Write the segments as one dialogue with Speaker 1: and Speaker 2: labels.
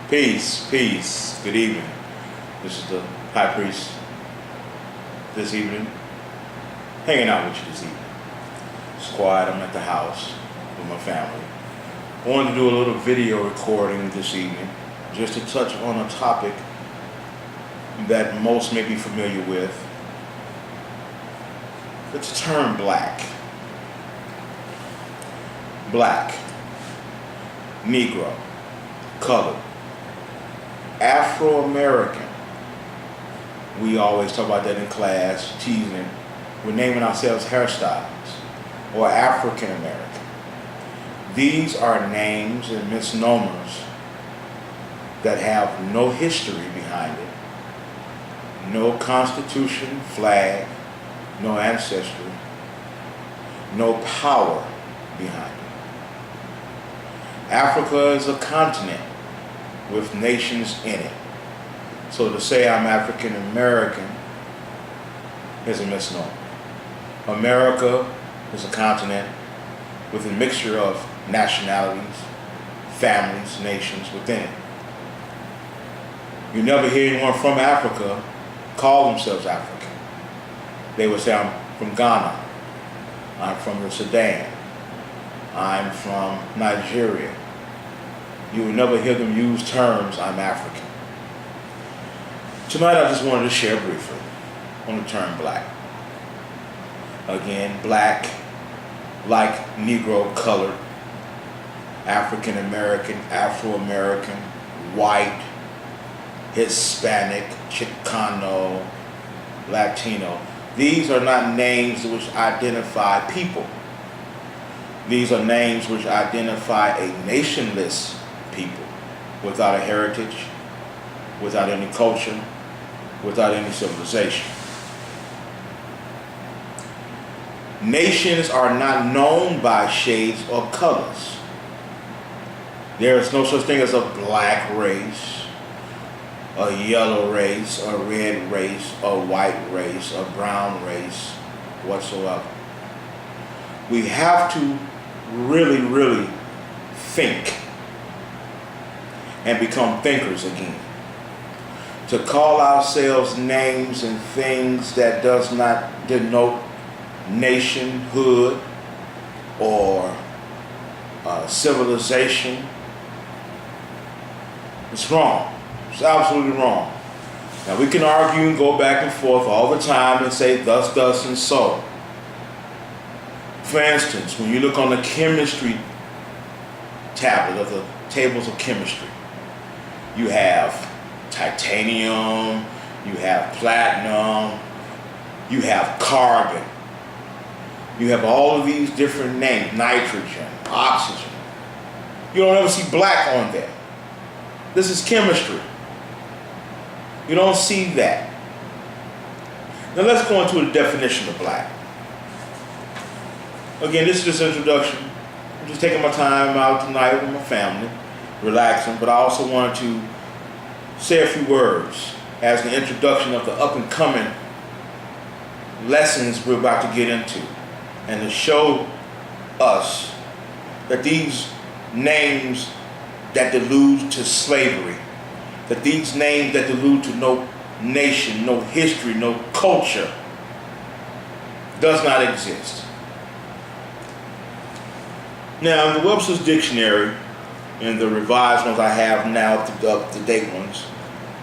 Speaker 1: Peace, peace. Good evening. This is the High Priest this evening. Hanging out with you this evening. It's quiet. I'm at the house with my family. I wanted to do a little video recording this evening just to touch on a topic that most may be familiar with. It's the term black. Black, negro, colored, Afro-American. We always talk about that in class, teasing. We're naming ourselves hairstyles, or African-American. These are names and misnomers that have no history behind it, no constitution, flag, no ancestry, no power behind it. Africa is a continent with nations in it. So to say I'm African American is a misnomer. America is a continent with a mixture of nationalities, families, nations within it. You never hear anyone from Africa call themselves African. They would say, I'm from Ghana, I'm from the Sudan, I'm from Nigeria. You will never hear them use terms, I'm African. Tonight I just wanted to share briefly on the term black. Again, black, like Negro, colored, African American, Afro-American, white, Hispanic, Chicano, Latino. These are not names which identify people. These are names which identify a nationless people without a heritage, without any culture, without any civilization. Nations are not known by shades or colors. There is no such thing as a black race, a yellow race, a red race, a white race, a brown race, whatsoever. We have to really think and become thinkers again. To call ourselves names and things that does not denote nationhood or civilization, it's wrong. It's absolutely wrong. Now we can argue and go back and forth all the time and say thus, thus, and so. For instance, when you look on the chemistry tablet of the tables of chemistry, you have titanium, you have platinum, you have carbon. You have all of these different names, nitrogen, oxygen. You don't ever see black on there. This is chemistry. You don't see that. Now let's go into the definition of black. Again, this is just introduction. I'm just taking my time out tonight with my family, relaxing, but I also wanted to say a few words as the introduction of the up-and-coming lessons we're about to get into, and to show us that these names that delude to slavery, that these names that delude to no nation, no history, no culture, does not exist. Now, in the Webster's Dictionary, in the revised ones I have now, the up-to-date ones,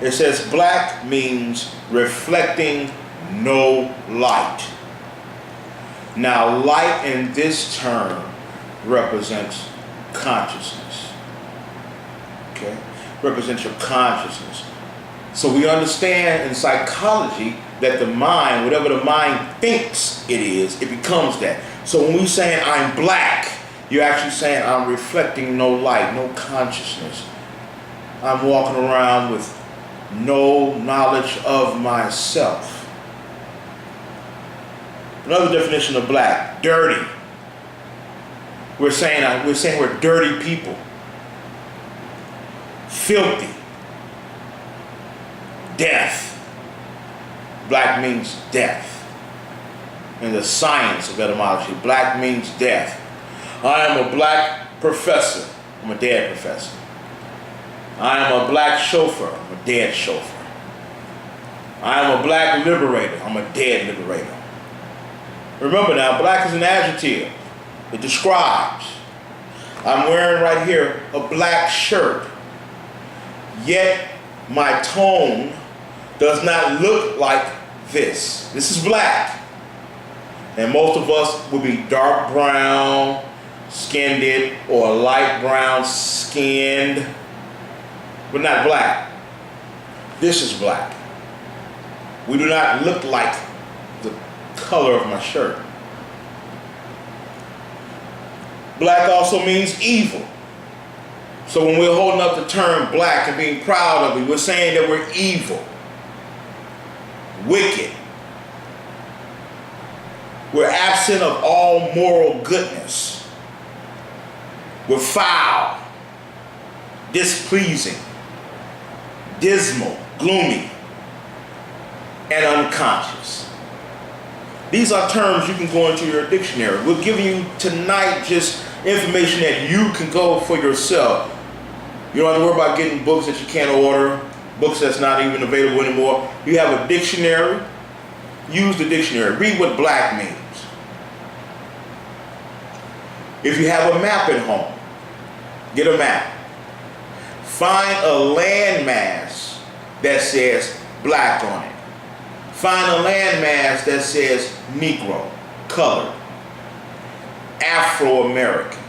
Speaker 1: it says black means reflecting no light. Now, light in this term represents consciousness. Okay? Represents your consciousness. So we understand in psychology that the mind, whatever the mind thinks it is, it becomes that. So when we say I'm black, you're actually saying I'm reflecting no light, no consciousness. I'm walking around with no knowledge of myself. Another definition of black, dirty. We're saying we're dirty people. Filthy. Death. Black means death. In the science of etymology, black means death. I am a black professor. I'm a dead professor. I am a black chauffeur. I'm a dead chauffeur. I am a black liberator. I'm a dead liberator. Remember now, black is an adjective. It describes. I'm wearing right here a black shirt. Yet my tone does not look like this. This is black. And most of us will be dark brown skinned or light brown skinned, but not black. This is black. We do not look like the color of my shirt. Black also means evil. So when we're holding up the term black and being proud of it, we're saying that we're evil, wicked. We're absent of all moral goodness. We're foul, displeasing, dismal, gloomy, and unconscious. These are terms you can go into your dictionary. We're giving you tonight just information that you can go for yourself. You don't have to worry about getting books that you can't order, books that's not even available anymore. You have a dictionary. Use the dictionary. Read what black means. If you have a map at home, get a map. Find a landmass that says black on it. Find a landmass that says Negro, colored, Afro-American.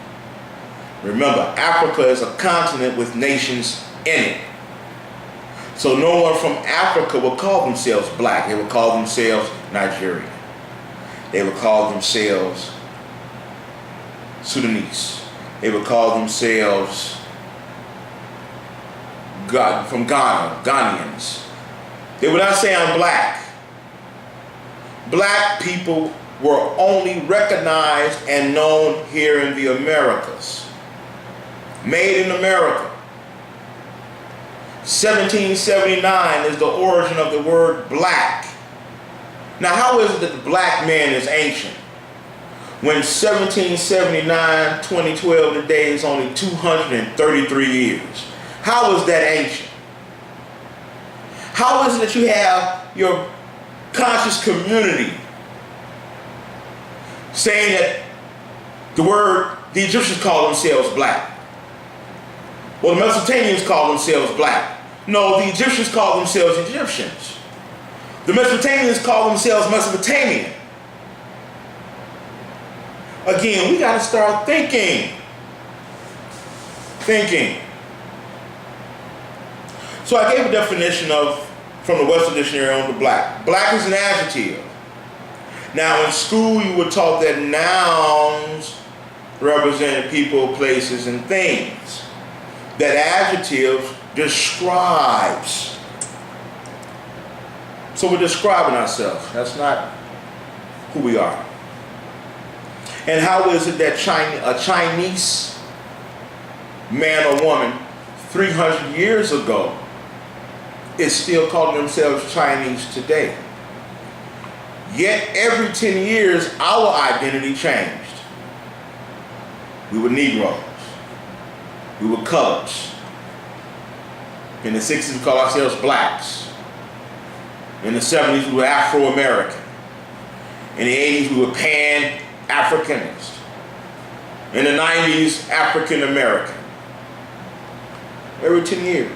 Speaker 1: Remember, Africa is a continent with nations in it. So no one from Africa will call themselves black. They will call themselves Nigerian. They will call themselves Sudanese. They would call themselves from Ghana, Ghanaians. They would not say I'm black. Black people were only recognized and known here in the Americas. Made in America. 1779 is the origin of the word black. Now, how is it that the black man is ancient? When 1779, 2012 today is only 233 years. How is that ancient? How is it that you have your conscious community saying that the Egyptians call themselves black? Well, the Mesopotamians call themselves black. No, the Egyptians call themselves Egyptians. The Mesopotamians call themselves Mesopotamian. Again, we got to start thinking. So I gave a definition from the Webster Dictionary on the black. Black is an adjective. Now in school you were taught that nouns represented people, places, and things. That adjective describes. So we're describing ourselves. That's not who we are. And how is it that a Chinese man or woman 300 years ago is still calling themselves Chinese today? Yet every 10 years our identity changed. We were Negroes. We were coloreds. In the 60s we called ourselves blacks. In the 70s we were Afro-American. In the 80s we were Pan-Africanist. In the 90s, African-American. Every 10 years.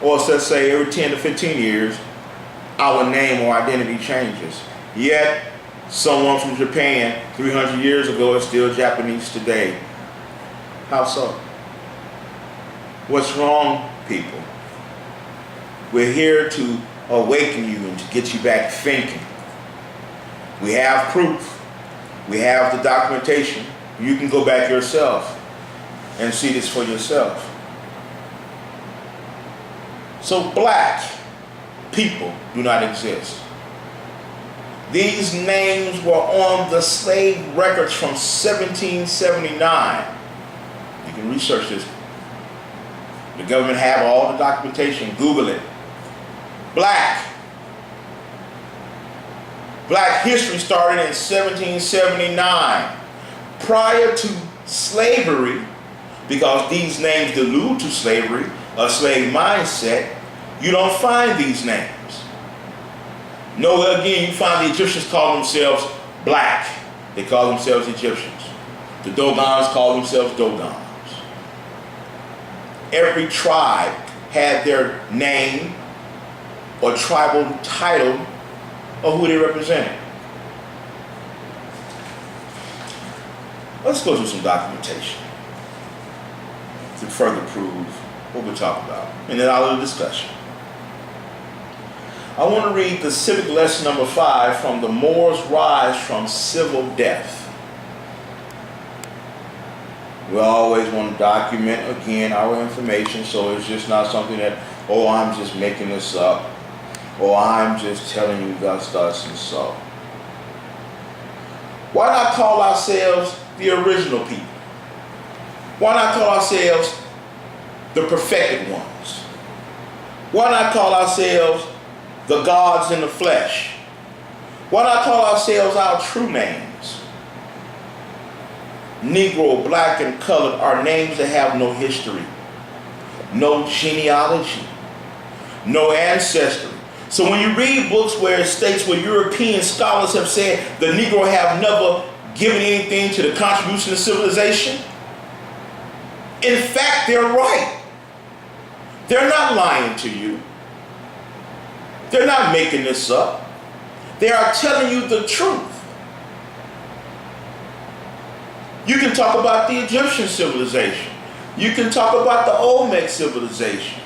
Speaker 1: Or let's say every 10 to 15 years, our name or identity changes. Yet, someone from Japan 300 years ago is still Japanese today. How so? What's wrong, people? We're here to awaken you and to get you back thinking. We have proof. We have the documentation. You can go back yourself and see this for yourself. So black people do not exist. These names were on the slave records from 1779. You can research this. The government have all the documentation. Google it. Black history started in 1779. Prior to slavery, because these names delude to slavery, a slave mindset, you don't find these names. Nowhere again you find the Egyptians call themselves black. They call themselves Egyptians. The Dogons call themselves Dogons. Every tribe had their name or tribal title of who they represented. Let's go through some documentation to further prove what we're talking about, and then I'll do a discussion. I want to read the civic lesson number 5 from the Moors' Rise from Civil Death. We always want to document, again, our information, so it's just not something that, oh, I'm just making this up, or I'm just telling you thus and so. Why not call ourselves the original people? Why not call ourselves the perfected ones? Why not call ourselves the gods in the flesh? Why not call ourselves our true names? Negro, black, and colored are names that have no history, no genealogy, no ancestry. So when you read books where it states where European scholars have said the Negro have never given anything to the contribution of civilization, in fact, they're right. They're not lying to you. They're not making this up. They are telling you the truth. You can talk about the Egyptian civilization. You can talk about the Olmec civilization,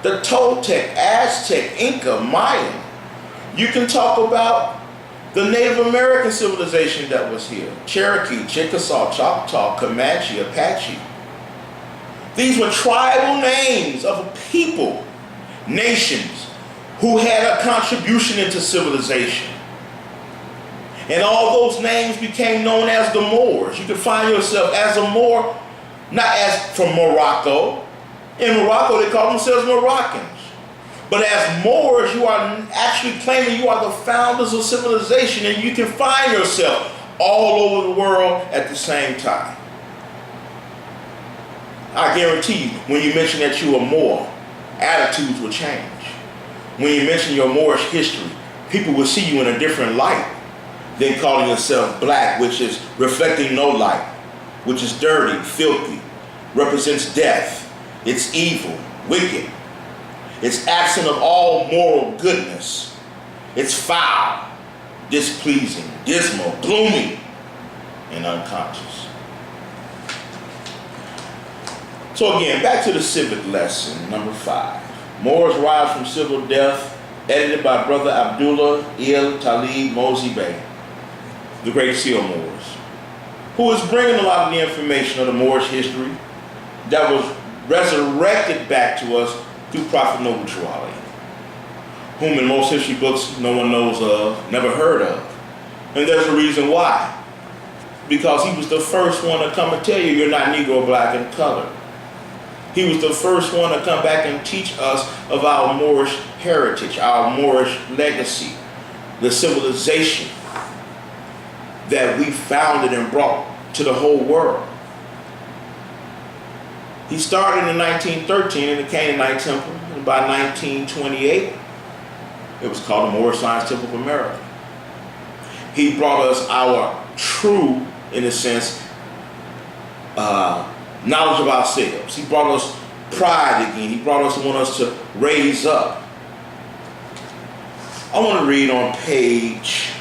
Speaker 1: the Toltec, Aztec, Inca, Mayan. You can talk about the Native American civilization that was here, Cherokee, Chickasaw, Choctaw, Comanche, Apache. These were tribal names of people, nations, who had a contribution into civilization. And all those names became known as the Moors. You can find yourself as a Moor, not as from Morocco. In Morocco, they call themselves Moroccans. But as Moors, you are actually claiming you are the founders of civilization, and you can find yourself all over the world at the same time. I guarantee you, when you mention that you are Moor, attitudes will change. When you mention your Moorish history, people will see you in a different light than calling yourself black, which is reflecting no light, which is dirty, filthy, represents death. It's evil, wicked. It's absent of all moral goodness. It's foul, displeasing, dismal, gloomy, and unconscious. So again, back to the civic lesson, number 5. Moors Rise from Civil Death, edited by Brother Abdullah Il Talib Mosey Bey, the great seal Moors, who is bringing a lot of the information of the Moorish history that was resurrected back to us through Prophet Noble True Ali, whom in most history books no one knows of, never heard of. And there's a reason why. Because he was the first one to come and tell you you're not Negro, black, and colored. He was the first one to come back and teach us of our Moorish heritage, our Moorish legacy, the civilization that we founded and brought to the whole world. He started in 1913 in the Canaanite Temple, and by 1928, it was called the Moorish Science Temple of America. He brought us our true, in a sense, knowledge of ourselves. He brought us pride again. He brought us to want us to raise up. I want to read on page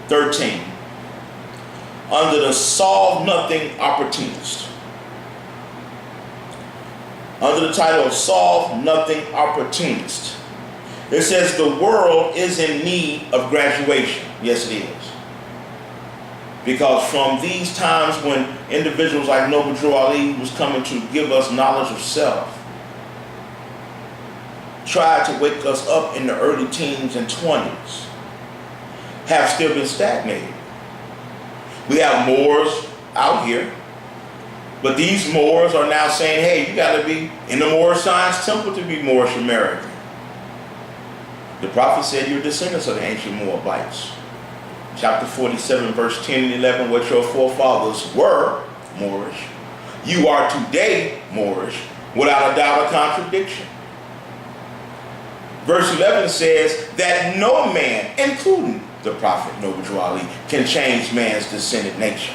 Speaker 1: 13. Under the solve nothing opportunist. Under the title of Solve Nothing Opportunist. It says the world is in need of graduation. Yes, it is. Because from these times when individuals like Noble Drew Ali was coming to give us knowledge of self, tried to wake us up in the early teens and 20s, have still been stagnated. We have Moors out here, but these Moors are now saying, hey, you got to be in the Moorish Science Temple to be Moorish American. The prophet said you're descendants of the ancient Moabites. chapter 47, verse 10 and 11, what your forefathers were Moorish, you are today Moorish, without a doubt or contradiction. Verse 11 says that no man, including the prophet Noble Ali, can change man's descended nature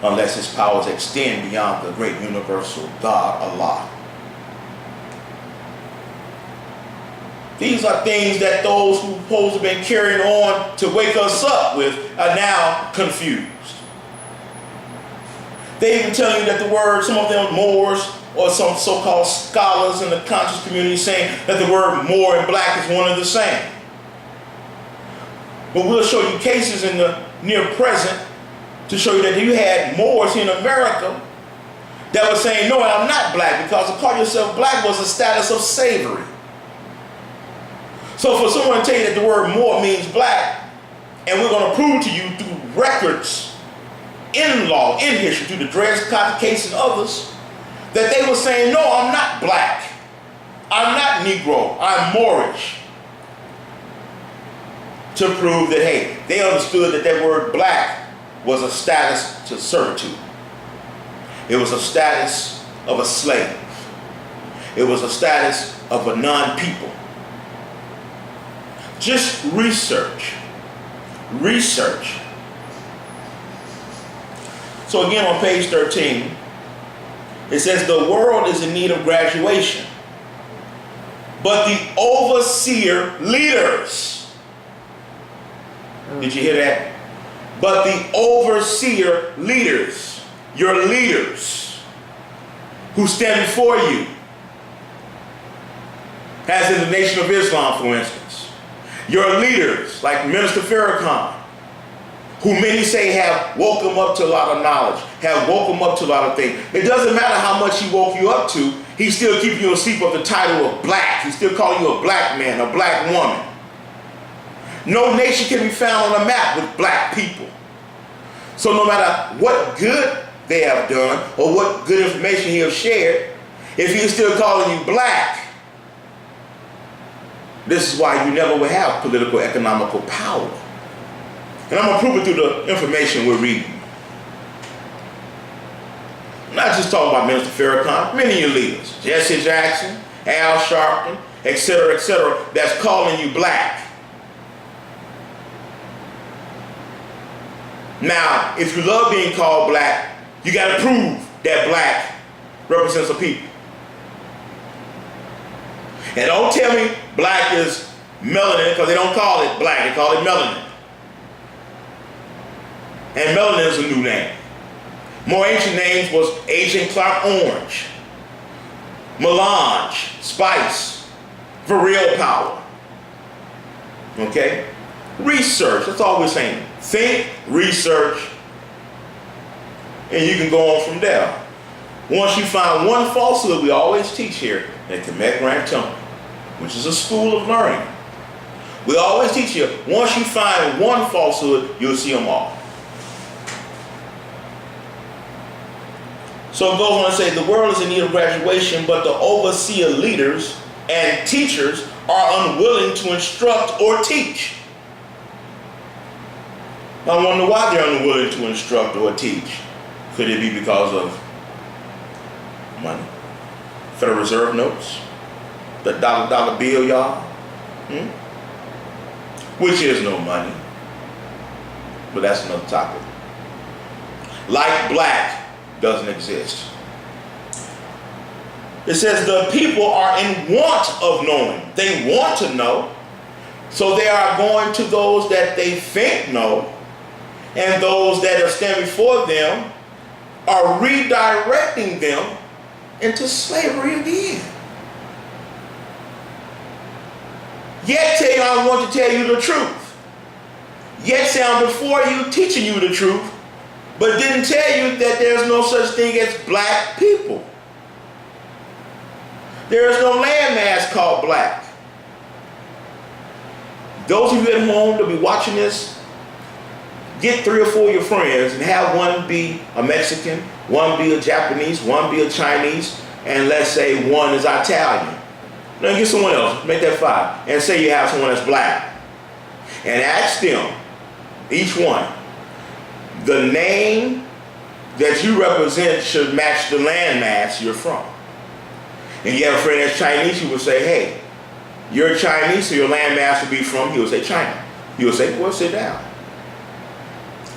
Speaker 1: unless his powers extend beyond the great universal God, Allah. These are things that those who supposed to have been carrying on to wake us up with are now confused. They even tell you that the word, some of them Moors or some so-called scholars in the conscious community saying that the word Moor and black is one and the same. But we'll show you cases in the near present to show you that you had Moors in America that were saying, no, I'm not black, because to call yourself black was a status of slavery. So for someone to tell you that the word Moor means black, and we're going to prove to you through records in law, in history, through the Dred Scott case and others, that they were saying, no, I'm not black, I'm not Negro, I'm Moorish. To prove that, hey, they understood that that word black was a status to servitude. It was a status of a slave. It was a status of a non-people. Just research. Research. So again on page 13, it says the world is in need of graduation, but the overseer leaders. Did you hear that? But the overseer leaders, your leaders who stand before you, as in the Nation of Islam, for instance, your leaders like Minister Farrakhan, who many say have woke him up to a lot of knowledge, have woke him up to a lot of things. It doesn't matter how much he woke you up to, he still keep you asleep of the title of black. He still call you a black man, a black woman. No nation can be found on a map with black people. So no matter what good they have done or what good information he has shared, if he's still calling you black, this is why you never will have political, economical power. And I'm going to prove it through the information we're reading. I'm not just talking about Minister Farrakhan, many of your leaders, Jesse Jackson, Al Sharpton, etc., that's calling you black. Now, if you love being called black, you got to prove that black represents a people. And don't tell me black is melanin, because they don't call it black, they call it melanin. And melanin is a new name. More ancient names was Agent Clark Orange, Melange, Spice, Virile Power. Okay? Research, that's all we're saying. Think, research, and you can go on from there. Once you find one falsehood, we always teach here at Kemet Grant Temple, which is a school of learning. We always teach you, once you find one falsehood, you'll see them all. So it goes on to say, the world is in need of graduation, but the overseer leaders and teachers are unwilling to instruct or teach. I wonder why they're unwilling to instruct or teach. Could it be because of money? Federal Reserve notes? The dollar bill, y'all? Which is no money. But that's another topic. Like black doesn't exist. It says the people are in want of knowing. They want to know. So they are going to those that they think know. And those that are standing before them are redirecting them into slavery again. Yet say I want to tell you the truth. Yet say I'm before you teaching you the truth, but didn't tell you that there's no such thing as black people. There is no landmass called black. Those of you at home that be watching this, get 3 or 4 of your friends and have one be a Mexican, one be a Japanese, one be a Chinese, and let's say one is Italian. Then get someone else, make that 5, and say you have someone that's black. And ask them, Each one. The name that you represent should match the landmass you're from. And you have a friend that's Chinese, you would say, hey, you're Chinese, so your landmass would be from, he would say China. You would say, well, sit down.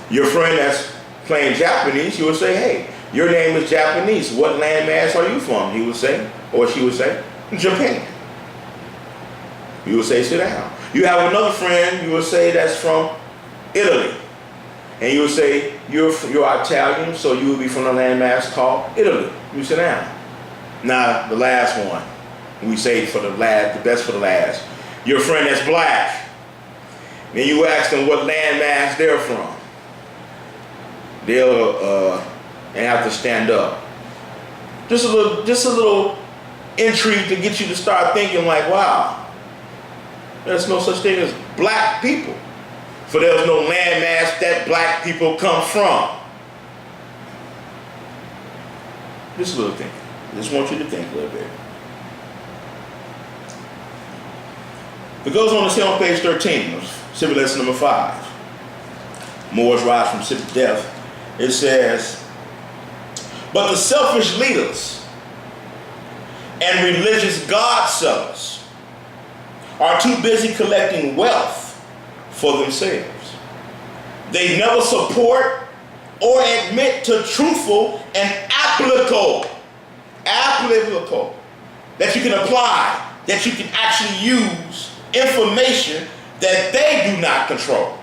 Speaker 1: Your friend that's playing Japanese, you would say, hey, your name is Japanese. What landmass are you from? He would say, or she would say, Japan. You would say, sit down. You have another friend, you would say, that's from Italy. And you would say, you're Italian, so you would be from the landmass called Italy. You sit down. Now, the last one. We say for the best for the last. Your friend that's black. Then you ask them what landmass they're from. They'll have to stand up. Just a little intrigue to get you to start thinking like, wow, there's no such thing as black people. For there's no landmass that black people come from. Just a little thing. I just want you to think a little bit. It goes on to say on page 13 of civic lesson number 5, Moors rise from civic death. It says, but the selfish leaders and religious God-sellers are too busy collecting wealth for themselves. They never support or admit to truthful and applicable that you can apply, that you can actually use information that they do not control.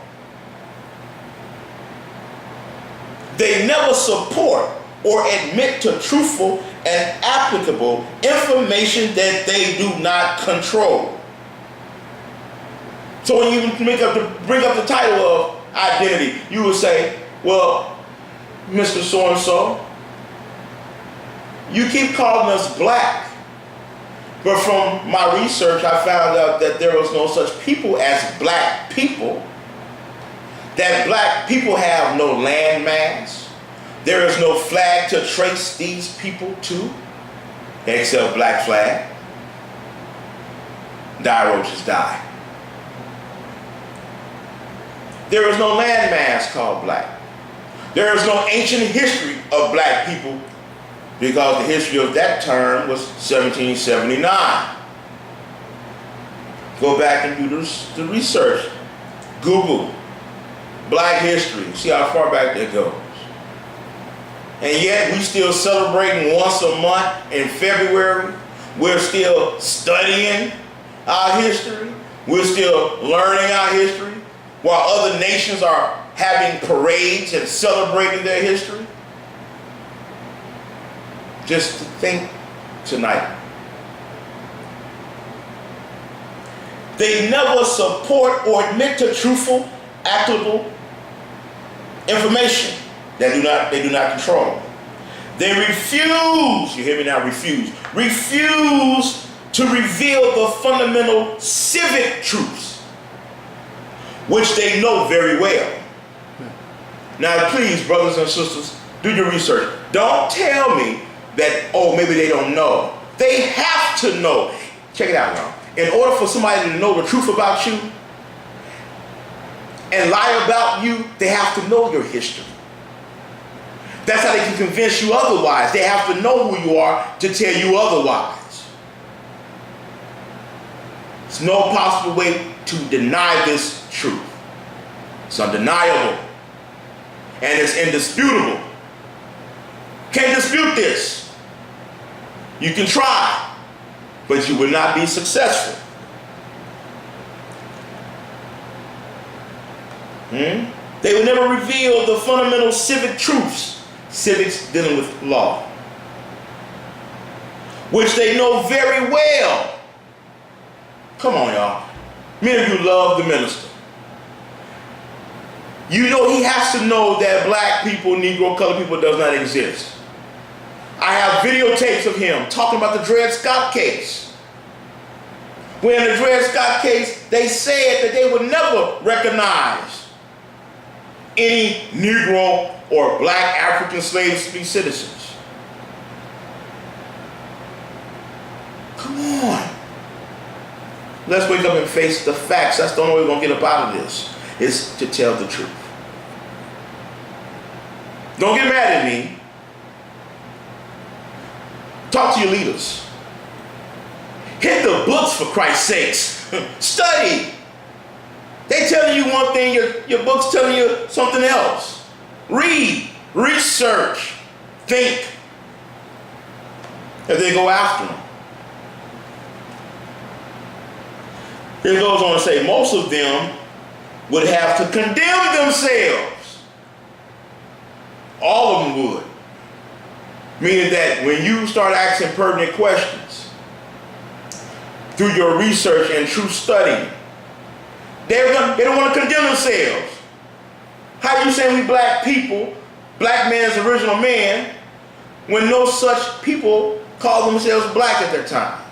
Speaker 1: They never support or admit to truthful and applicable information that they do not control. So when you bring up the title of identity, you would say, well, Mr. So-and-so, you keep calling us black. But from my research, I found out that there was no such people as black people. That black people have no landmass. There is no flag to trace these people to, except black flag. Die roaches die. There is no landmass called black. There is no ancient history of black people, because the history of that term was 1779. Go back and do the research. Google black history. See how far back that goes. And yet we still celebrating once a month in February. We're still studying our history. We're still learning our history, while other nations are having parades and celebrating their history. Just to think tonight. They never support or admit to truthful, applicable information that they do not control. They refuse, you hear me now, refuse to reveal the fundamental civic truths, which they know very well. Now please, brothers and sisters, do your research. Don't tell me that, oh, maybe they don't know. They have to know. Check it out now. In order for somebody to know the truth about you and lie about you, they have to know your history. That's how they can convince you otherwise. They have to know who you are to tell you otherwise. There's no possible way to deny this truth. It's undeniable. And it's indisputable. Can't dispute this. You can try, but you will not be successful. They will never reveal the fundamental civic truths, civics dealing with law, which they know very well. Come on, y'all. Many of you love the minister. You know he has to know that black people, Negro, colored people does not exist. I have videotapes of him talking about the Dred Scott case. When in the Dred Scott case, they said that they would never recognize any Negro or black African slaves to be citizens. Come on. Let's wake up and face the facts. That's the only way we're going to get up out of this, is to tell the truth. Don't get mad at me. Talk to your leaders. Hit the books for Christ's sakes. Study. They telling you one thing, your book's telling you something else. Read, research, think. As they go after them. It goes on to say most of them would have to condemn themselves. All of them would. Meaning that when you start asking pertinent questions through your research and true studying, they don't want to condemn themselves. How you saying we black people, black man is the original man, when no such people call themselves black at that time?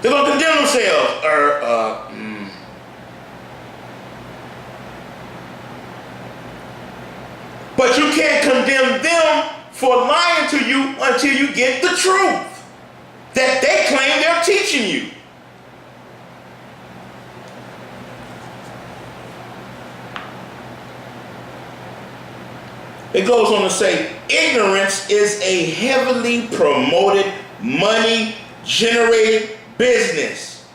Speaker 1: They're going to condemn themselves. But you can't condemn them for lying to you until you get the truth that they claim they're teaching you. It goes on to say, ignorance is a heavily promoted, money-generated business.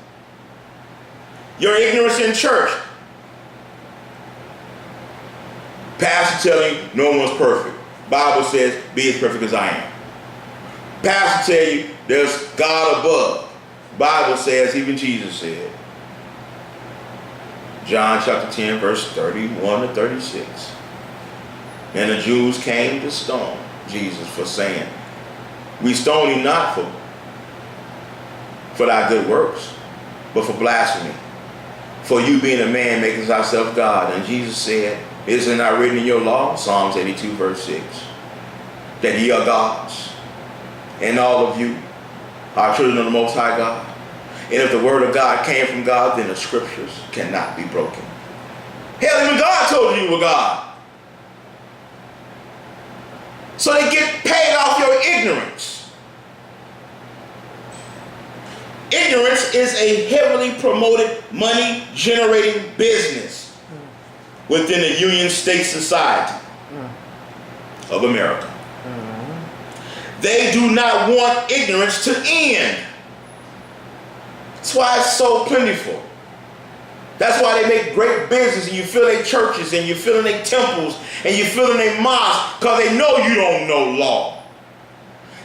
Speaker 1: Your ignorance in church. Pastor telling you no one's perfect. Bible says, be as perfect as I am. Pastor tell you there's God above. Bible says, even Jesus said. John chapter 10, verse 31 to 36. And the Jews came to stone Jesus for saying, we stone him not for thy good works, but for blasphemy. For you being a man makest thyself God. And Jesus said, is it not written in your law, Psalms 82 verse 6, that ye are gods, and all of you are children of the Most High God? And if the word of God came from God, then the scriptures cannot be broken. Hell, even God told you you were God. So they get paid off your ignorance. Ignorance is a heavily promoted, money-generating business within the Union State Society of America. They do not want ignorance to end. That's why it's so plentiful. That's why they make great business, and you fill their churches, and you fill in their temples, and you fill in their mosques, because they know you don't know law.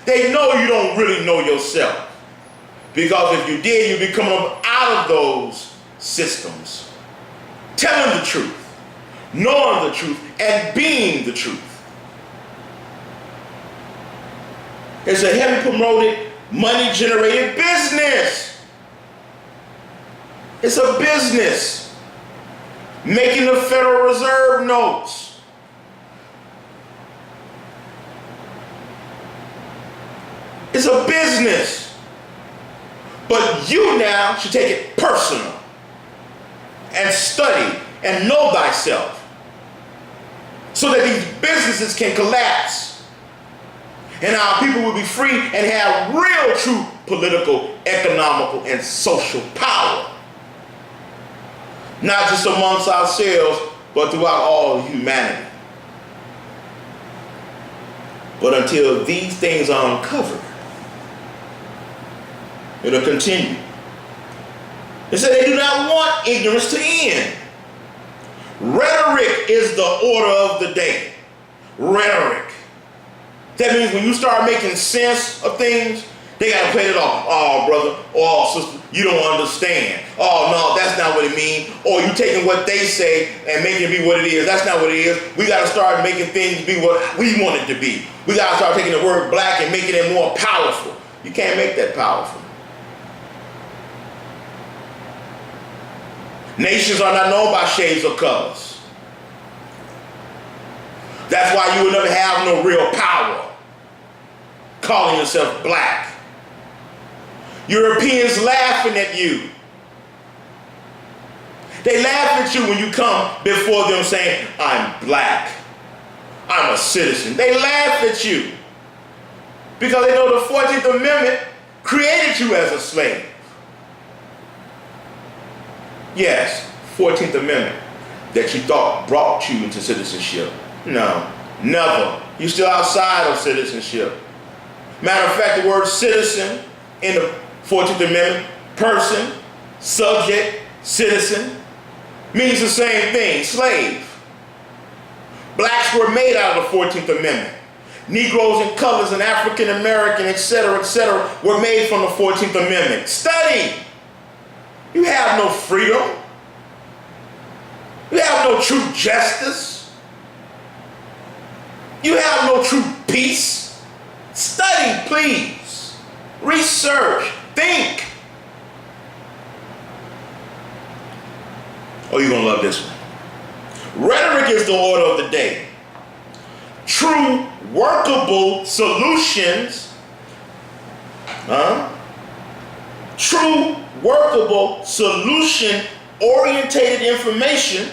Speaker 1: They know you don't really know yourself. Because if you did, you'd be coming up out of those systems, telling the truth, knowing the truth, and being the truth. It's a heavy promoted, money-generated business. It's a business. Making the Federal Reserve notes. It's a business. But you now should take it personal and study and know thyself so that these businesses can collapse and our people will be free and have real, true political, economical, and social power. Not just amongst ourselves, but throughout all humanity. But until these things are uncovered, it'll continue. It said they do not want ignorance to end. Rhetoric is the order of the day. Rhetoric. That means when you start making sense of things, they got to play it off. Oh, brother. Oh, sister, you don't understand. Oh, no, that's not what it means. Or you taking what they say and making it be what it is. That's not what it is. We got to start making things be what we want it to be. We got to start taking the word black and making it more powerful. You can't make that powerful. Nations are not known by shades of colors. That's why you will never have no real power calling yourself black. Europeans laughing at you. They laugh at you when you come before them saying, I'm black. I'm a citizen. They laugh at you because they know the 14th Amendment created you as a slave. Yes, 14th Amendment. that you thought brought you into citizenship. No, never. You're still outside of citizenship. Matter of fact, the word citizen in the 14th Amendment, person, subject, citizen, means the same thing, slave. Blacks were made out of the 14th Amendment. Negroes and colors and African American, etc., were made from the 14th Amendment. Study. You have no freedom. You have no true justice. You have no true peace. Study, please. Research. Think. Oh, you're going to love this one. Rhetoric is the order of the day. True workable solutions, true workable solution-orientated information,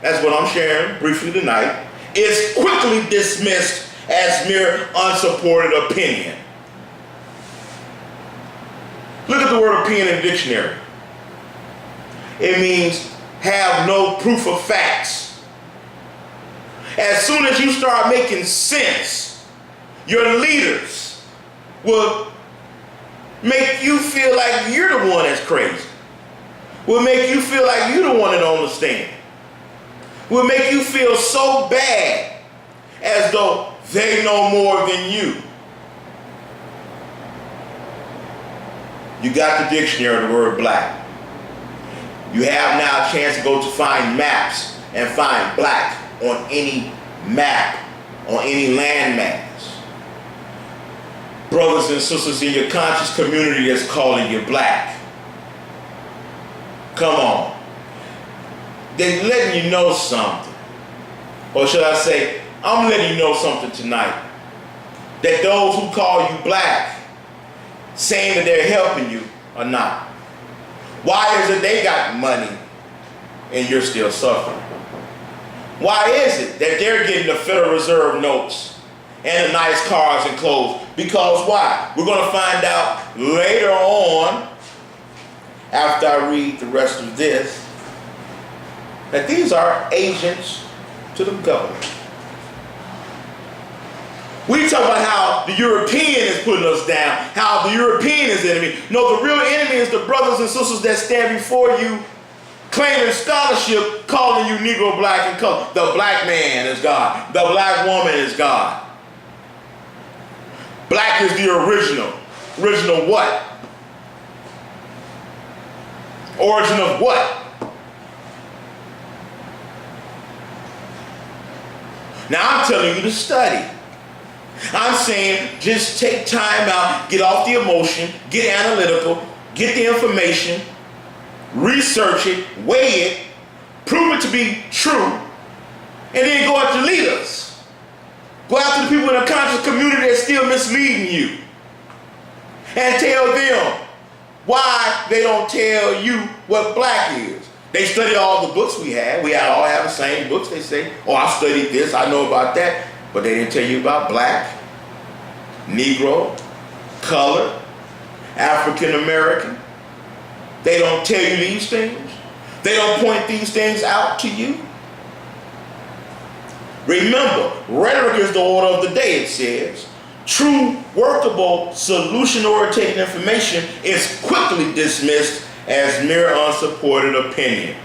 Speaker 1: that's what I'm sharing briefly tonight, is quickly dismissed as mere unsupported opinion. Look at the word opinion in the dictionary. It means have no proof of facts. As soon as you start making sense, your leaders will make you feel like you're the one that's crazy. Will make you feel like you're the one that don't understand. Will make you feel so bad as though they know more than you. You got the dictionary, the word black. You have now a chance to go to find maps and find black on any map, on any landmass. Brothers and sisters in your conscious community that's calling you black. Come on. They're letting you know something. Or should I say, I'm letting you know something tonight. That those who call you black, saying that they're helping you, are not. Why is it they got money and you're still suffering? Why is it that they're getting the Federal Reserve notes and the nice cars and clothes? Because why? We're going to find out later on, after I read the rest of this, that these are agents to the government. We talk about how the European is putting us down, how the European is the enemy. No, the real enemy is the brothers and sisters that stand before you claiming scholarship, calling you Negro, black, and color. The black man is God. The black woman is God. Black is the original. Original what? Origin of what? Now I'm telling you to study. I'm saying just take time out, get off the emotion, get analytical, get the information, research it, weigh it, prove it to be true, and then go after leaders. Go after the people in the conscious community that's still misleading you. And tell them why they don't tell you what black is. They study all the books we have. We all have the same books. They say, oh, I studied this, I know about that. But they didn't tell you about black, Negro, colored, African American. They don't tell you these things. They don't point these things out to you. Remember, rhetoric is the order of the day, it says. True, workable, solution-oriented information is quickly dismissed as mere unsupported opinion.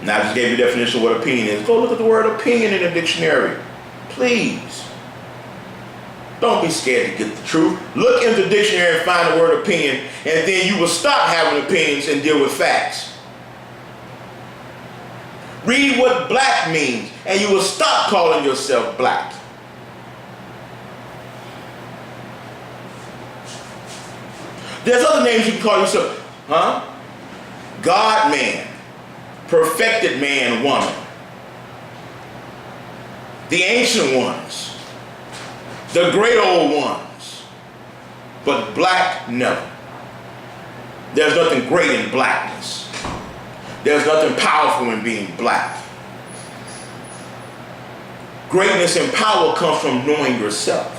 Speaker 1: Now I just gave you a definition of what opinion is. Go look at the word opinion in the dictionary. Please. Don't be scared to get the truth. Look in the dictionary and find the word opinion, and then you will stop having opinions and deal with facts. Read what black means, and you will stop calling yourself black. There's other names you can call yourself, God man, perfected man, woman. The ancient ones, the great old ones, but black, no. There's nothing great in blackness. There's nothing powerful in being black. Greatness and power comes from knowing yourself.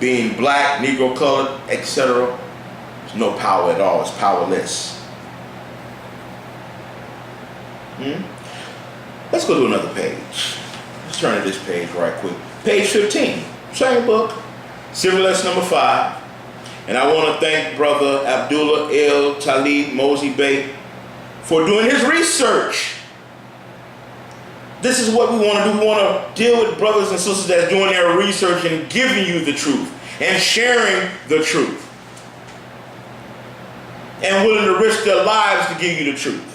Speaker 1: Being black, Negro, colored, etc., there's no power at all. It's powerless. Let's go to another page. Let's turn to this page right quick. Page 15, same book, civil lesson number 5. And I want to thank Brother Abdullah El Talib Mosey Bey for doing his research. This is what we want to do. We want to deal with brothers and sisters that's doing their research and giving you the truth and sharing the truth and willing to risk their lives to give you the truth.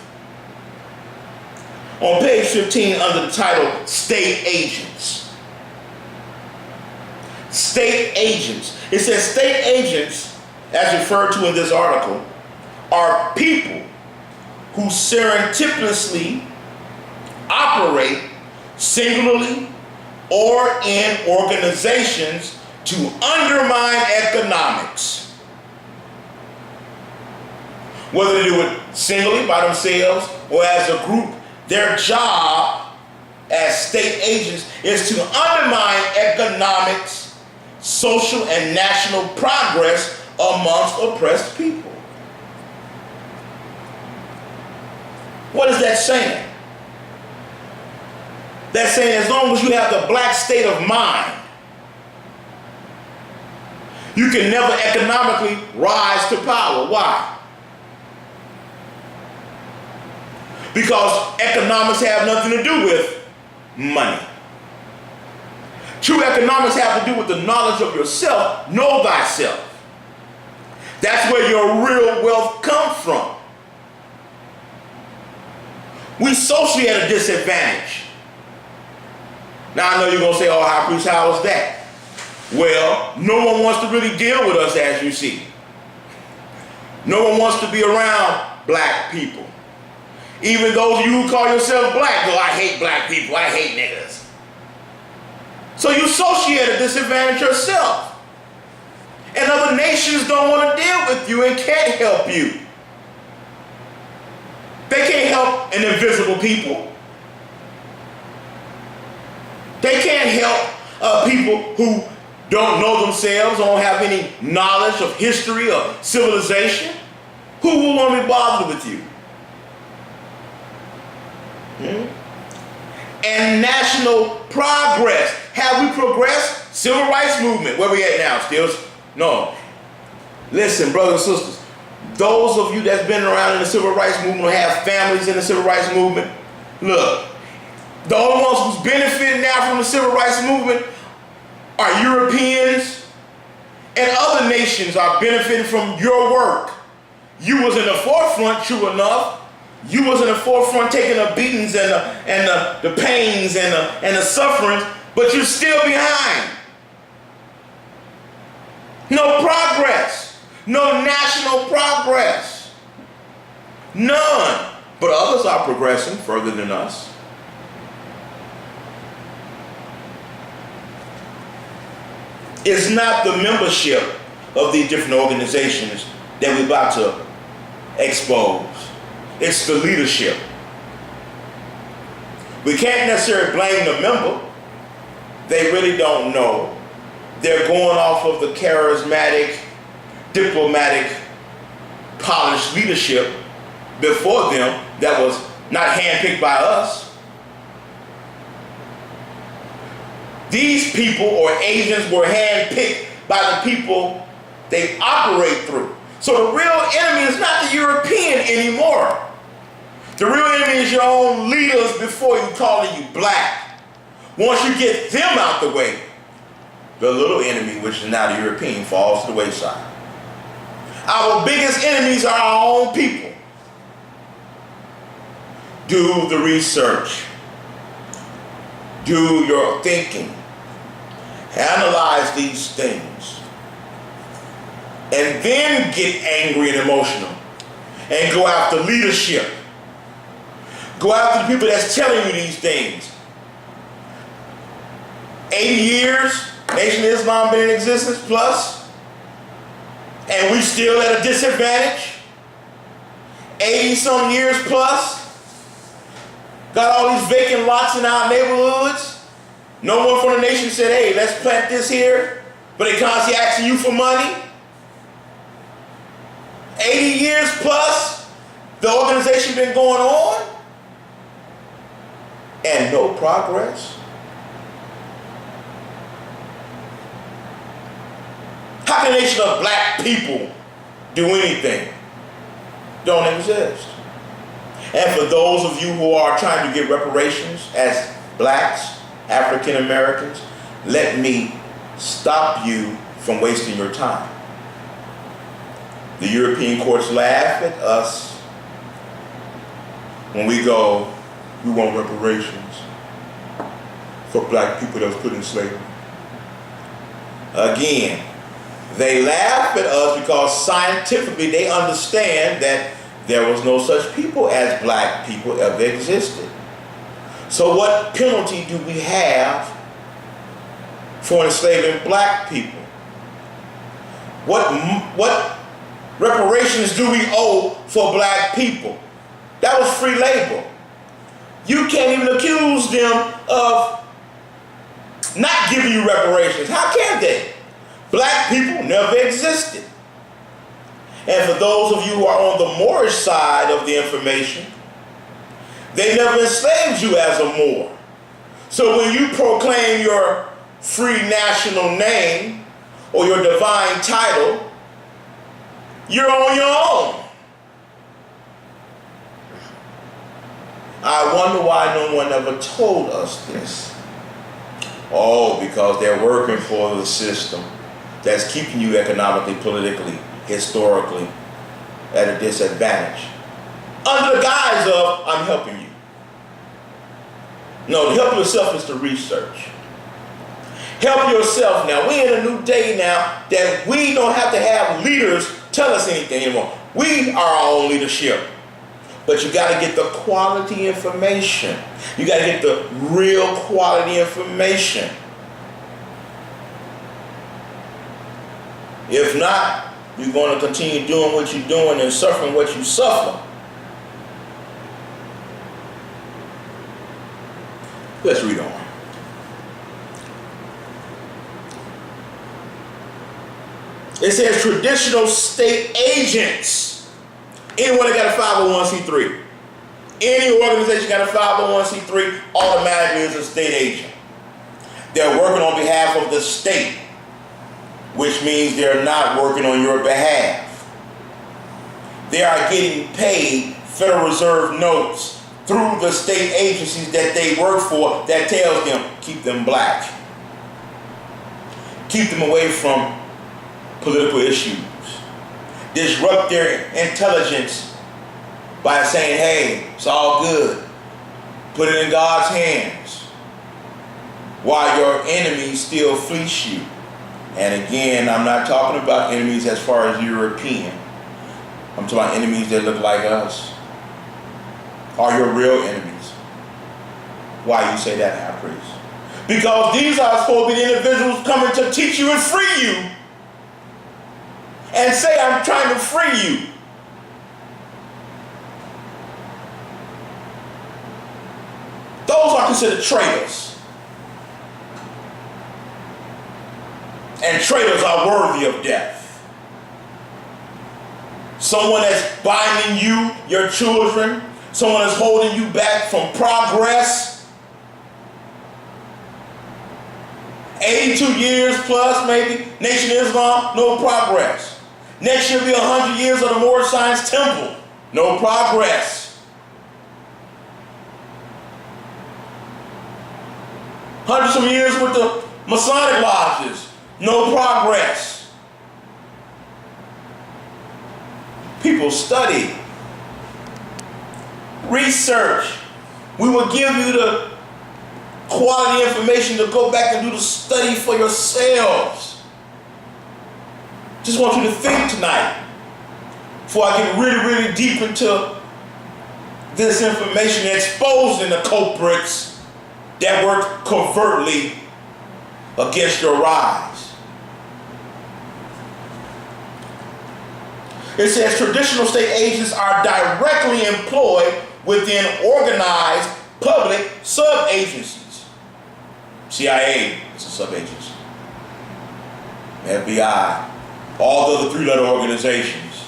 Speaker 1: On page 15, under the title, State Agents. State agents. It says state agents, as referred to in this article, are people who surreptitiously operate singularly or in organizations to undermine economics. Whether they do it singly by themselves or as a group, their job as state agents is to undermine economics, social and national progress amongst oppressed people. What is that saying? That's saying as long as you have the black state of mind, you can never economically rise to power. Why? Because economics have nothing to do with money. True economics have to do with the knowledge of yourself. Know thyself. That's where your real wealth comes from. We socially at a disadvantage. Now I know you're going to say, oh, high priest, how is that? Well, no one wants to really deal with us, as you see. No one wants to be around black people. Even those of you who call yourself black, go, I hate black people, I hate niggas. So you associate a disadvantage yourself. And other nations don't want to deal with you and can't help you. They can't help an invisible people. They can't help people who don't know themselves, don't have any knowledge of history or civilization. Who will want to be bothered with you? And national progress. Have we progressed? Civil rights movement. Where we at now? Still? No. Listen, brothers and sisters. Those of you that's been around in the civil rights movement or have families in the civil rights movement, look, the only ones who's benefiting now from the civil rights movement are Europeans, and other nations are benefiting from your work. You was in the forefront, true enough. You was in the forefront taking the beatings and the pains and the sufferings, but you're still behind. No progress. No national progress. None. But others are progressing further than us. It's not the membership of these different organizations that we're about to expose. It's the leadership. We can't necessarily blame the member. They really don't know. They're going off of the charismatic, diplomatic, polished leadership before them that was not handpicked by us. These people or agents were handpicked by the people they operate through. So the real enemy is not the European anymore. The real enemy is your own leaders before you calling you black. Once you get them out the way, the little enemy, which is now the European, falls to the wayside. Our biggest enemies are our own people. Do the research. Do your thinking. Analyze these things. And then get angry and emotional. And go after leadership. Go after the people that's telling you these things. 80 years, Nation of Islam been in existence plus, and we still at a disadvantage. 80-some years plus, got all these vacant lots in our neighborhoods. No one from the nation said, hey, let's plant this here, but they constantly asking you for money. 80 years plus, the organization been going on. and no progress? How can a nation of black people do anything? Don't exist. And for those of you who are trying to get reparations as blacks, African Americans, let me stop you from wasting your time. The European courts laugh at us when we go, we want reparations for black people that was put in slavery. Again, they laugh at us because scientifically they understand that there was no such people as black people ever existed. So what penalty do we have for enslaving black people? What reparations do we owe for black people? That was free labor. You can't even accuse them of not giving you reparations. How can they? Black people never existed. And for those of you who are on the Moorish side of the information, they never enslaved you as a Moor. So when you proclaim your free national name or your divine title, you're on your own. I wonder why no one ever told us this. Oh, because they're working for the system that's keeping you economically, politically, historically at a disadvantage. Under the guise of, I'm helping you. No, to help yourself is to research. Help yourself now. We're in a new day now that we don't have to have leaders tell us anything anymore. We are our own leadership. But you got to get the quality information. You got to get the real quality information. If not, you're going to continue doing what you're doing and suffering what you suffer. Let's read on. It says traditional state agents. Anyone that got a 501c3. Any organization got a 501c3 automatically is a state agent. They're working on behalf of the state, which means they're not working on your behalf. They are getting paid Federal Reserve notes through the state agencies that they work for that tells them, keep them black. Keep them away from political issues. Disrupt their intelligence by saying, hey, it's all good. Put it in God's hands. While your enemies still fleece you. And again, I'm not talking about enemies as far as European. I'm talking about enemies that look like us. Are your real enemies. Why you say that, high priest? Because these are supposed to be the individuals coming to teach you and free you. And say, I'm trying to free you. Those are considered traitors. And traitors are worthy of death. Someone that's binding you, your children, someone that's holding you back from progress. 82 years plus maybe, Nation of Islam, no progress. Next year will be 100 years of the Moorish Science Temple, no progress. 100 some years with the Masonic lodges, no progress. People study, research. We will give you the quality information to go back and do the study for yourselves. Just want you to think tonight before I get really, really deep into this information, exposing the culprits that work covertly against your rise. It says traditional state agents are directly employed within organized public sub-agencies. CIA is a sub-agency. FBI. All the other three-letter organizations.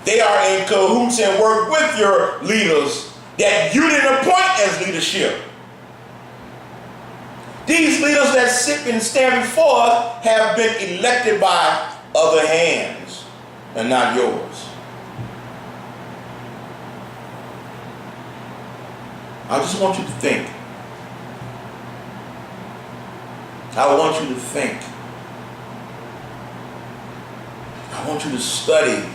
Speaker 1: They are in cahoots and work with your leaders that you didn't appoint as leadership. sit and stand before us have been elected by other hands and not yours. I just want you to think. I want you to think. I want you to study.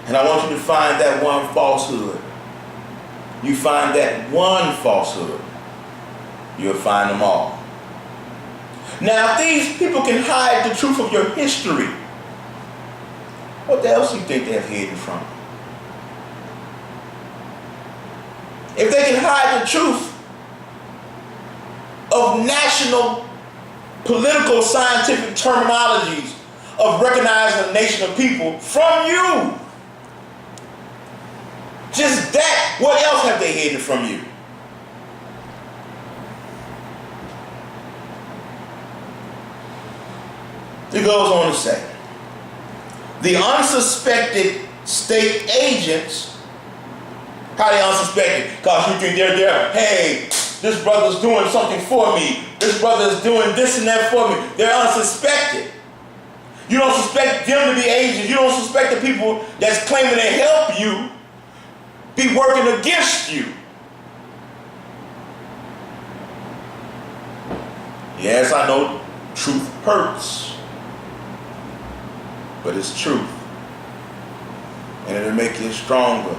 Speaker 1: And I want you to find that one falsehood. You find that one falsehood, you'll find them all. Now, if these people can hide the truth of your history, what else do you think they have hidden from you? If they can hide the truth of national, political, scientific terminologies of recognizing a nation of people from you, just that, what else have they hidden from you? It goes on to say, the unsuspected state agents, how they unsuspected? Because you think they're there, hey, this brother's doing something for me. This brother's doing this and that for me. They're unsuspected. You don't suspect them to be agents. You don't suspect the people that's claiming to help you be working against you. Yes, I know truth hurts, but it's truth. And it'll make you stronger.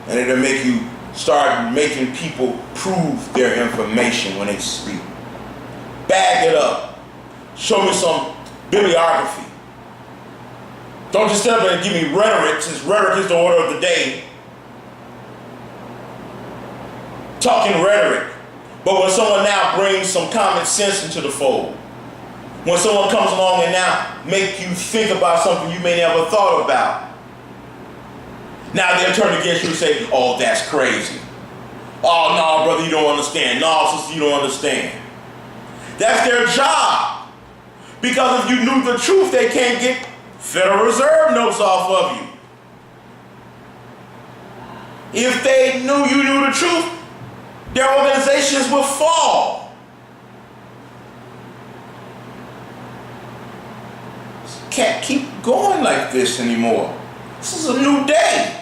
Speaker 1: And it'll make you start making people prove their information when they speak. Bag it up. Show me some bibliography. Don't just stand up and give me rhetoric, since rhetoric is the order of the day. Talking rhetoric. But when someone now brings some common sense into the fold, when someone comes along and now make you think about something you may never thought about, now they'll turn against you and say, oh, that's crazy. Oh, no, brother, you don't understand. No, sister, you don't understand. That's their job. Because if you knew the truth, they can't get Federal Reserve notes off of you. If they knew you knew the truth, their organizations will fall. Can't keep going like this anymore. This is a new day.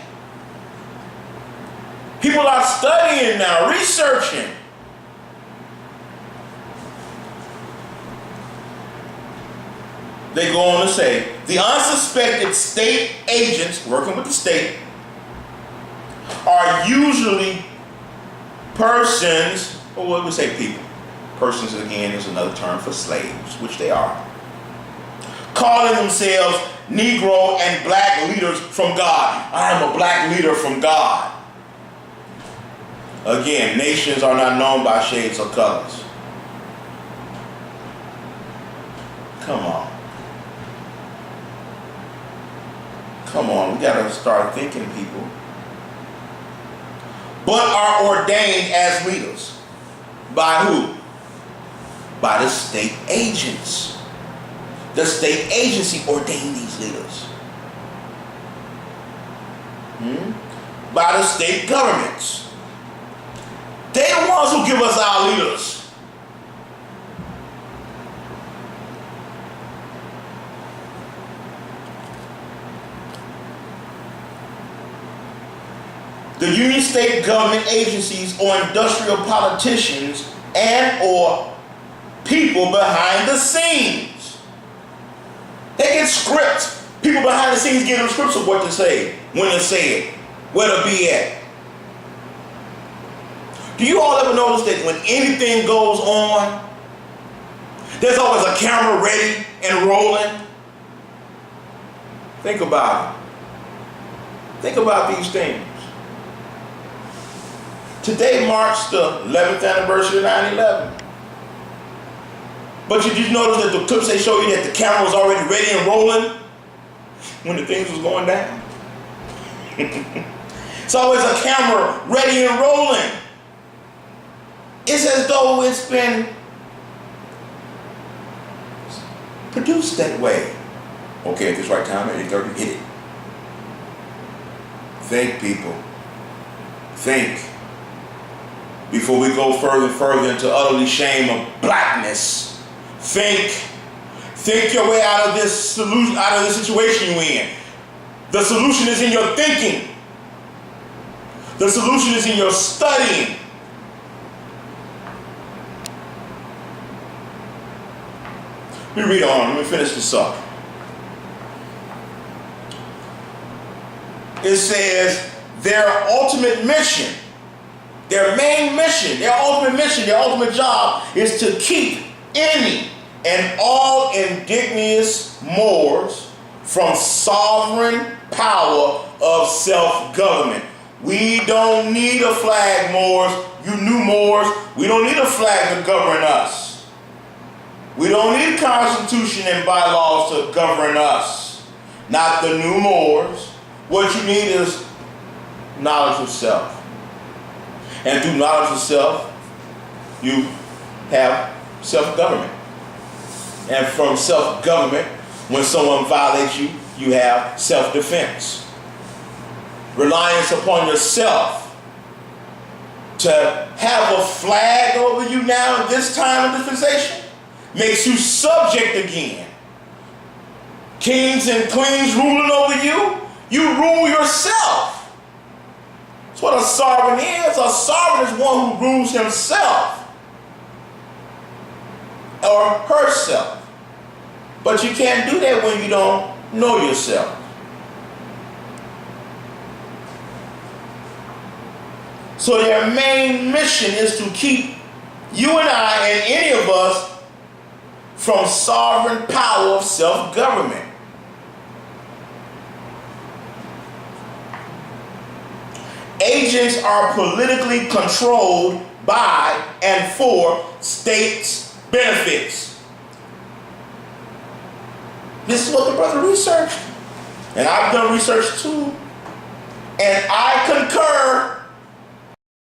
Speaker 1: People are studying now, researching. They go on to say, the unsuspected state agents working with the state are usually persons, or what we say people. Persons, again, is another term for slaves, which they are. Calling themselves Negro and black leaders from God. I am a black leader from God. Again, nations are not known by shades or colors. Come on. Come on, we gotta start thinking, people. But are ordained as leaders. By who? By the state agents. The state agency ordained these leaders. By the state governments. They're the ones who give us our leaders. The union state government agencies or industrial politicians and or people behind the scenes. They get scripts. People behind the scenes give them scripts of what to say, when to say it, where to be at. Do you all ever notice that when anything goes on, there's always a camera ready and rolling? Think about it. Think about these things. Today marks the 11th anniversary of 9/11. But you just notice that the clips they show you that the camera was already ready and rolling when the things was going down. It's always a camera ready and rolling. It's as though it's been produced that way. Okay, at this right time, at 8:30, hit it. Think, people. Think. before we go further and further into utterly shame of blackness. Think your way out of this solution, out of the situation you're in. The solution is in your thinking. The solution is in your studying. Let me read on. Let me finish this up. It says their ultimate mission, their main mission, their ultimate job is to keep any and all indigenous Moors from sovereign power of self-government. We don't need a flag, Moors. You new Moors, we don't need a flag to govern us. We don't need a constitution and bylaws to govern us. Not the new Moors. What you need is knowledge of self. And through knowledge of self, you have self-government. And from self-government, when someone violates you, you have self-defense. Reliance upon yourself to have a flag over you now in this time of dispensation makes you subject again. Kings and queens ruling over you, you rule yourself. That's what a sovereign is. A sovereign is one who rules himself or herself. But you can't do that when you don't know yourself. So their main mission is to keep you and I and any of us from sovereign power of self-government. Agents are politically controlled by and for states' benefits. This is what the brother researched. And I've done research too. And I concur